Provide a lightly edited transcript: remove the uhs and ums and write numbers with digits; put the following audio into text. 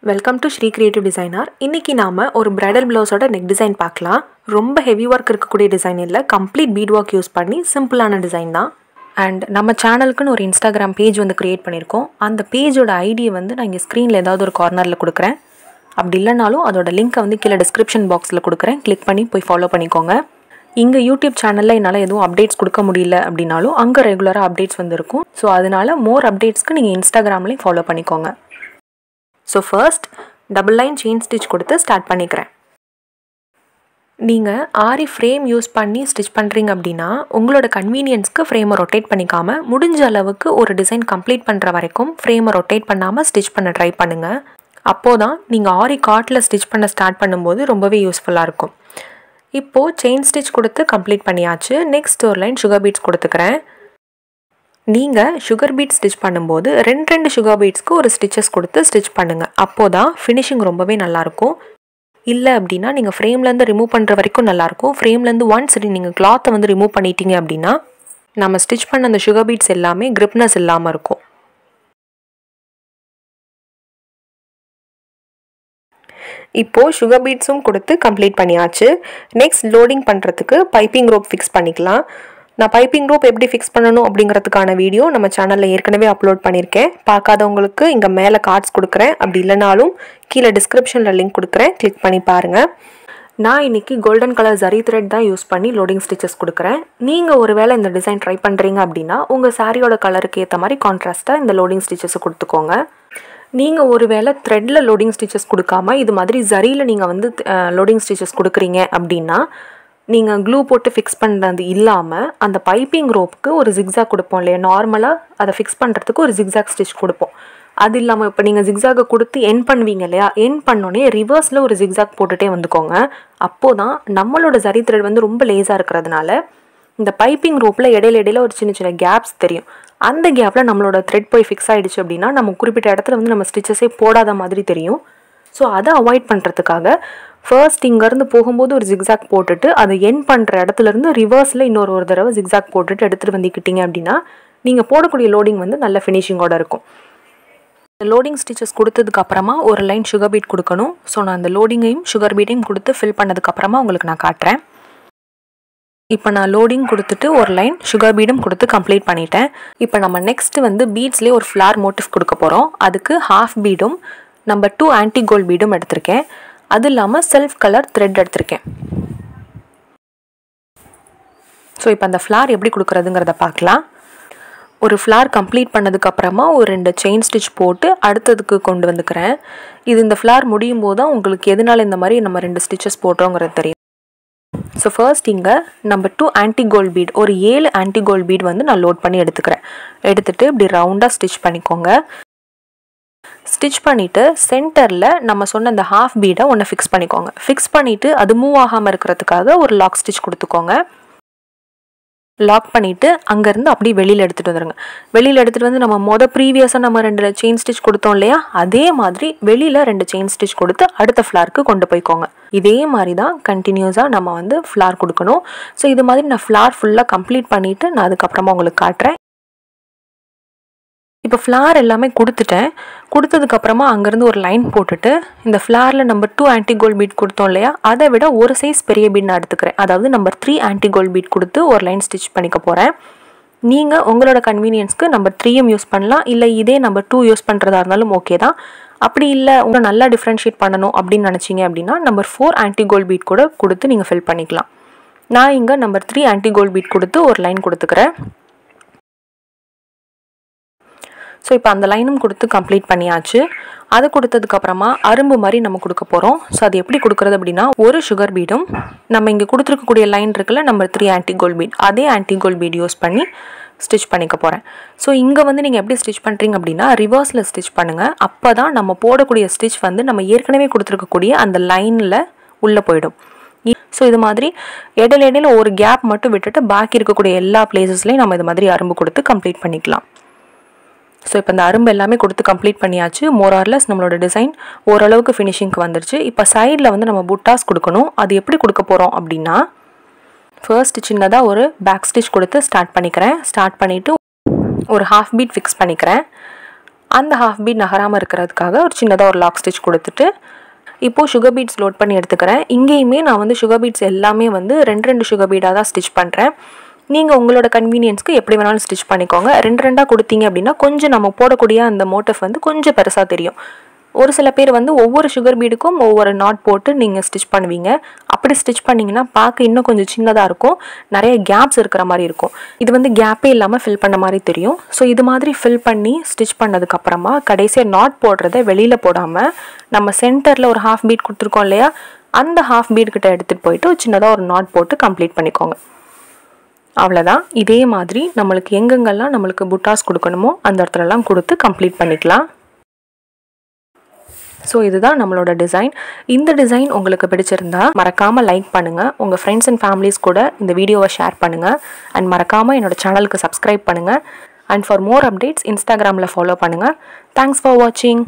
Welcome to Sri creative designer. இன்றைக்கி நாம் ஒரு பிரைடல் ப்ளவுஸோட நெக் டிசைன் பார்க்கலாம். ரொம்ப ஹெவி ஒர்க் இருக்கக்கூடிய டிசைன் இல்லை, கம்ப்ளீட் பீட் ஒர்க் யூஸ் பண்ணி சிம்பிளான டிசைன் தான். அண்ட் நம்ம சேனலுக்குன்னு ஒரு இன்ஸ்டாகிராம் பேஜ் வந்து க்ரியேட் பண்ணியிருக்கோம். அந்த பேஜோட ஐடியை வந்து நான் இங்கே ஸ்க்ரீனில் ஏதாவது ஒரு கார்னரில் கொடுக்குறேன். அப்படி இல்லைனாலும் அதோட லிங்க்கை வந்து கீழே டிஸ்கிரிப்ஷன் பாக்ஸில் கொடுக்குறேன். கிளிக் பண்ணி போய் ஃபாலோ பண்ணிக்கோங்க. இங்கே யூடியூப் சேனலில் என்னால் எதுவும் அப்டேட்ஸ் கொடுக்க முடியல அப்படின்னாலும் அங்கே ரெகுலராக அப்டேட்ஸ் வந்து இருக்கும். ஸோ அதனால் மோர் அப்டேட்ஸ்க்கு நீங்கள் இன்ஸ்டாகிராம்லேயும் ஃபாலோ பண்ணிக்கோங்க. So first double line chain stitch கொடுத்து ஸ்டார்ட் பண்ணிக்கிறேன். நீங்கள் ஆரி ஃப்ரேம் யூஸ் பண்ணி ஸ்டிச் பண்ணுறீங்க அப்படின்னா உங்களோட கன்வீனியன்ஸ்க்கு ஃப்ரேமை ரொட்டேட் பண்ணிக்காமல் முடிஞ்ச அளவுக்கு ஒரு டிசைன் கம்ப்ளீட் பண்ணுற வரைக்கும் ஃப்ரேமை ரொட்டேட் பண்ணாமல் ஸ்டிச் பண்ண ட்ரை பண்ணுங்கள். அப்போது தான் நீங்கள் ஆரி காட்டில் ஸ்டிச் பண்ண ஸ்டார்ட் பண்ணும்போது ரொம்பவே யூஸ்ஃபுல்லாக இருக்கும். இப்போது செயின் ஸ்டிச் கொடுத்து கம்ப்ளீட் பண்ணியாச்சு. நெக்ஸ்ட் ஒரு லைன் சுகர் பீட்ஸ் கொடுத்துக்கிறேன். நீங்கள் சுகர் பீட் ஸ்டிச் பண்ணும்போது ரெண்டு சுகர் பீட்ஸ்க்கு ஒரு ஸ்டிச்சஸ் கொடுத்து ஸ்டிச் பண்ணுங்கள். அப்போது தான் ஃபினிஷிங் ரொம்பவே நல்லாயிருக்கும். இல்லை அப்படின்னா நீங்கள் ஃப்ரேம்லேருந்து ரிமூவ் பண்ணுற வரைக்கும் நல்லாயிருக்கும். ஃப்ரேம்லேருந்து ஒன்ஸ் நீங்கள் கிளாத்தை வந்து ரிமூவ் பண்ணிட்டீங்க அப்படின்னா நம்ம ஸ்டிச் பண்ண அந்த சுகர் பீட்ஸ் எல்லாமே கிரிப்னஸ் இல்லாமல் இருக்கும். இப்போது சுகர் பீட்ஸும் கொடுத்து கம்ப்ளீட் பண்ணியாச்சு. நெக்ஸ்ட் லோடிங் பண்ணுறதுக்கு பைப்பிங் ரோப் ஃபிக்ஸ் பண்ணிக்கலாம். நான் பைப்பிங் ரோப் எப்படி ஃபிக்ஸ் பண்ணணும் அப்படிங்கிறதுக்கான வீடியோ நம்ம சேனலில் ஏற்கனவே அப்லோட் பண்ணியிருக்கேன். பார்க்காதவங்களுக்கு இங்கே மேலே கார்ட்ஸ் கொடுக்குறேன். அப்படி இல்லைனாலும் கீழே டிஸ்கிரிப்ஷனில் லிங்க் கொடுக்குறேன், கிளிக் பண்ணி பாருங்கள். நான் இன்றைக்கி கோல்டன் கலர் ஜரி த்ரெட் தான் யூஸ் பண்ணி லோடிங் ஸ்டிச்சஸ் கொடுக்குறேன். நீங்கள் ஒரு வேளை இந்த டிசைன் ட்ரை பண்ணுறீங்க அப்படின்னா உங்கள் சாரியோட கலருக்கு ஏற்ற மாதிரி கான்ட்ராஸ்ட்டாக இந்த லோடிங் ஸ்டிச்சஸை கொடுத்துக்கோங்க. நீங்கள் ஒரு வேளை த்ரெட்டில் லோடிங் ஸ்டிச்சஸ் கொடுக்காம இது மாதிரி ஜரியில் நீங்கள் வந்து லோடிங் ஸ்டிச்சஸ் கொடுக்குறீங்க அப்படின்னா நீங்கள் க்ளூ போட்டு ஃபிக்ஸ் பண்ணுறது இல்லாமல் அந்த பைப்பிங் ரோப்புக்கு ஒரு ஜிக்ஸாக் கொடுப்போம் இல்லையா, நார்மலாக அதை ஃபிக்ஸ் பண்ணுறதுக்கு ஒரு ஜிக்ஸாக் ஸ்டிச் கொடுப்போம். அது இல்லாமல் இப்போ நீங்கள் ஜிக்ஸாகை கொடுத்து என் பண்ணுவீங்க இல்லையா, என் பண்ணோடனே ரிவர்ஸில் ஒரு ஜிக்ஸாக் போட்டுகிட்டே வந்துக்கோங்க. அப்போது தான் நம்மளோட ஜரி த்ரெட் வந்து ரொம்ப லேஸாக இருக்கிறதுனால இந்த பைப்பிங் ரோப்பில் இடையில ஒரு சின்ன கேப்ஸ் தெரியும். அந்த கேப்பில் நம்மளோட த்ரெட் போய் ஃபிக்ஸ் ஆகிடுச்சு அப்படின்னா நம்ம குறிப்பிட்ட இடத்துல வந்து நம்ம ஸ்டிச்சஸே போடாத மாதிரி தெரியும். ஸோ அதை அவாய்ட் பண்ணுறதுக்காக ஃபர்ஸ்ட் இங்கேருந்து போகும்போது ஒரு ஜிக்ஸாக் போட்டுட்டு அதை என் பண்ணுற இடத்துலேருந்து ரிவர்ஸில் ஒரு தடவை ஜிக்ஸாக் போட்டுட்டு எடுத்துகிட்டு வந்துக்கிட்டீங்க அப்படின்னா நீங்கள் போடக்கூடிய லோடிங் வந்து நல்ல ஃபினிஷிங்கோடு இருக்கும். இந்த லோடிங் ஸ்டிச்சஸ் கொடுத்ததுக்கப்புறமா ஒரு லைன் சுகர் பீட் கொடுக்கணும். ஸோ நான் அந்த லோடிங்கையும் சுகர் பீட்டையும் கொடுத்து ஃபில் பண்ணதுக்கப்புறமா உங்களுக்கு நான் காட்டுறேன். இப்போ நான் லோடிங் கொடுத்துட்டு ஒரு லைன் சுகர் பீடும் கொடுத்து கம்ப்ளீட் பண்ணிட்டேன். இப்போ நம்ம நெக்ஸ்ட்டு வந்து பீட்ஸ்லேயே ஒரு ஃப்ளார் மோட்டிவ் கொடுக்க போகிறோம். அதுக்கு ஹாஃப் பீடும் நம்பர் 2 ஆன்டி கோல்ட் பீடும் எடுத்திருக்கேன். அது இல்லாமல் செல்ஃப் கலர் த்ரெட் எடுத்திருக்கேன். ஸோ இப்போ அந்த ஃப்ளார் எப்படி கொடுக்குறதுங்கிறத பார்க்கலாம். ஒரு ஃப்ளார் கம்ப்ளீட் பண்ணதுக்கப்புறமா ஒரு 2 செயின் ஸ்டிச் போட்டு அடுத்ததுக்கு கொண்டு வந்துக்கிறேன். இது இந்த ஃப்ளார் முடியும் போது தான் உங்களுக்கு எதனால இந்த மாதிரி நம்ம 2 ஸ்டிச்சஸ் போட்டோங்கிறது தெரியும். ஸோ ஃபர்ஸ்ட் இங்கே நம்பர் 2 ஆன்டி கோல்ட் பீட் ஒரு 7 ஆன்டி கோல்ட் பீட் வந்து நான் லோட் பண்ணி எடுத்துக்கிறேன். எடுத்துகிட்டு இப்படி ரவுண்டாக ஸ்டிச் பண்ணிக்கோங்க. ஸ்டிச் பண்ணிவிட்டு சென்டரில் நம்ம சொன்ன அந்த ஹாஃப் பீடை ஒன்று ஃபிக்ஸ் பண்ணிக்கோங்க. ஃபிக்ஸ் பண்ணிவிட்டு அது மூவ் ஆகாமல் இருக்கிறதுக்காக ஒரு லாக் ஸ்டிச் கொடுத்துக்கோங்க. லாக் பண்ணிவிட்டு அங்கேருந்து அப்படியே வெளியில் எடுத்துகிட்டு வந்துடுங்க. வெளியில் எடுத்துகிட்டு வந்து நம்ம ப்ரீவியஸாக நம்ம 2 செயின் ஸ்டிச் கொடுத்தோம் இல்லையா, அதே மாதிரி வெளியில் 2 செயின் ஸ்டிச் கொடுத்து அடுத்த ஃப்ளாருக்கு கொண்டு போய்க்கோங்க. இதே மாதிரி தான் கண்டினியூஸாக நம்ம வந்து ஃப்ளார் கொடுக்கணும். ஸோ இது மாதிரி நான் ஃப்ளார் ஃபுல்லாக கம்ப்ளீட் பண்ணிவிட்டு நான் அதுக்கப்புறமா உங்களுக்கு காட்டுறேன். இப்போ ஃப்ளார் எல்லாமே கொடுத்துட்டேன். கொடுத்ததுக்கப்புறமா அங்கேருந்து ஒரு லைன் போட்டுட்டு இந்த ஃப்ளாரில் நம்பர் 2 ஆன்டி கோல்ட் பீட் கொடுத்தோம் இல்லையா, அதை விட ஒரு சைஸ் பெரிய பீட் நான் எடுத்துக்கிறேன். அதாவது நம்பர் 3 ஆன்டி கோல்ட் பீட் கொடுத்து ஒரு லைன் ஸ்டிச் பண்ணிக்க போகிறேன். நீங்கள் உங்களோட கன்வீனியன்ஸ்க்கு நம்பர் 3யும் யூஸ் பண்ணலாம், இல்லை இதே நம்பர் 2 யூஸ் பண்ணுறதா இருந்தாலும் ஓகே தான். அப்படி இல்லை உங்களை நல்லா டிஃப்ரென்ஷியேட் பண்ணணும் அப்படின்னு நினச்சிங்க அப்படின்னா நம்பர் 4 ஆன்டி கோல்ட் பீட் கூட கொடுத்து நீங்கள் ஃபில் பண்ணிக்கலாம். நான் இங்கே நம்பர் 3 ஆன்டி கோல்ட் பீட் கொடுத்து ஒரு லைன் கொடுத்துக்கிறேன். ஸோ இப்போ அந்த லைனும் கொடுத்து கம்ப்ளீட் பண்ணியாச்சு. அது கொடுத்ததுக்கப்புறமா அரும்பு மாதிரி நம்ம கொடுக்க போகிறோம். ஸோ அது எப்படி கொடுக்குறது அப்படின்னா ஒரு சுகர் பீடும் நம்ம இங்கே கொடுத்துருக்கக்கூடிய லைன் இருக்குல்ல நம்பர் 3 ஆன்டி கோல்ட் பீட், அதே ஆன்டி கோல்ட் பீட் யூஸ் பண்ணி ஸ்டிச் பண்ணிக்க போகிறேன். ஸோ இங்கே வந்து நீங்கள் எப்படி ஸ்டிச் பண்ணுறீங்க அப்படின்னா ரிவர்ஸில் ஸ்டிச் பண்ணுங்கள். அப்போ தான் நம்ம போடக்கூடிய ஸ்டிச் வந்து நம்ம ஏற்கனவே கொடுத்துருக்கக்கூடிய அந்த லைனில் உள்ளே போயிடும். ஸோ இது மாதிரி இடையில ஒரு கேப் மட்டும் விட்டுட்டு பாக்கி இருக்கக்கூடிய எல்லா பிளேசஸ்லையும் நம்ம இது மாதிரி அரும்பு கொடுத்து கம்ப்ளீட் பண்ணிக்கலாம். ஸோ இப்போ இந்த அரும்பு எல்லாமே கொடுத்து கம்ப்ளீட் பண்ணியாச்சு. மோரார்லெஸ் நம்மளோட டிசைன் ஓரளவுக்கு ஃபினிஷிங்க்கு வந்துருச்சு. இப்போ சைடில் வந்து நம்ம புட்டாஸ் கொடுக்கணும். அது எப்படி கொடுக்க போகிறோம் அப்படின்னா ஃபர்ஸ்ட் சின்னதாக ஒரு பேக் ஸ்டிச் கொடுத்து ஸ்டார்ட் பண்ணிக்கிறேன். ஸ்டார்ட் பண்ணிவிட்டு ஒரு ஹாஃப் பீட் ஃபிக்ஸ் பண்ணிக்கிறேன். அந்த ஹாஃப் பீட் நகராமல் இருக்கிறதுக்காக ஒரு சின்னதாக ஒரு லாக் ஸ்டிச் கொடுத்துட்டு இப்போது சுகர் பீட்ஸ் லோட் பண்ணி எடுத்துக்கிறேன். இங்கேயுமே நான் வந்து சுகர் பீட்ஸ் எல்லாமே வந்து 2 சுகர் பீடாக தான் ஸ்டிச் பண்ணுறேன். நீங்கள் உங்களோட கன்வீனியன்ஸ்க்கு எப்படி வேணாலும் ஸ்டிச் பண்ணிக்கோங்க. 2 கொடுத்தீங்க அப்படின்னா கொஞ்சம் நம்ம போடக்கூடிய அந்த மோட்டிவ் வந்து கொஞ்சம் பெருசாக தெரியும். ஒரு சில பேர் வந்து ஒவ்வொரு சுகர் பீடுக்கும் ஒவ்வொரு நாட் போட்டு நீங்கள் ஸ்டிச் பண்ணுவீங்க. அப்படி ஸ்டிச் பண்ணிங்கன்னா பார்க்க இன்னும் கொஞ்சம் சின்னதாக இருக்கும், நிறைய கேப்ஸ் இருக்கிற மாதிரி இருக்கும். இது வந்து கேப்பே இல்லாமல் ஃபில் பண்ண மாதிரி தெரியும். ஸோ இது மாதிரி ஃபில் பண்ணி ஸ்டிச் பண்ணதுக்கப்புறமா கடைசியாக நாட் போடுறத வெளியில் போடாமல் நம்ம சென்டரில் ஒரு ஹாஃப் பீட் கொடுத்துருக்கோம் இல்லையா, அந்த ஹாஃப் பீட் கிட்ட எடுத்துகிட்டு போயிட்டு சின்னதாக ஒரு நாட் போட்டு கம்ப்ளீட் பண்ணிக்கோங்க. அவ்வளோதான். இதே மாதிரி நம்மளுக்கு எங்கெங்கெல்லாம் நம்மளுக்கு புட்டாஸ் கொடுக்கணுமோ அந்த இடத்துலலாம் கொடுத்து கம்ப்ளீட் பண்ணிக்கலாம். ஸோ இதுதான் நம்மளோட டிசைன். இந்த டிசைன் உங்களுக்கு பிடிச்சிருந்தா மறக்காமல் லைக் பண்ணுங்கள், உங்கள் ஃப்ரெண்ட்ஸ் அண்ட் ஃபேமிலிஸ் கூட இந்த வீடியோவை ஷேர் பண்ணுங்கள். அண்ட் மறக்காமல் என்னோடய சேனலுக்கு சப்ஸ்கிரைப் பண்ணுங்கள். அண்ட் ஃபார் மோர் அப்டேட்ஸ் இன்ஸ்டாகிராமில் ஃபாலோ பண்ணுங்கள். தேங்க்ஸ் ஃபார் வாட்சிங்.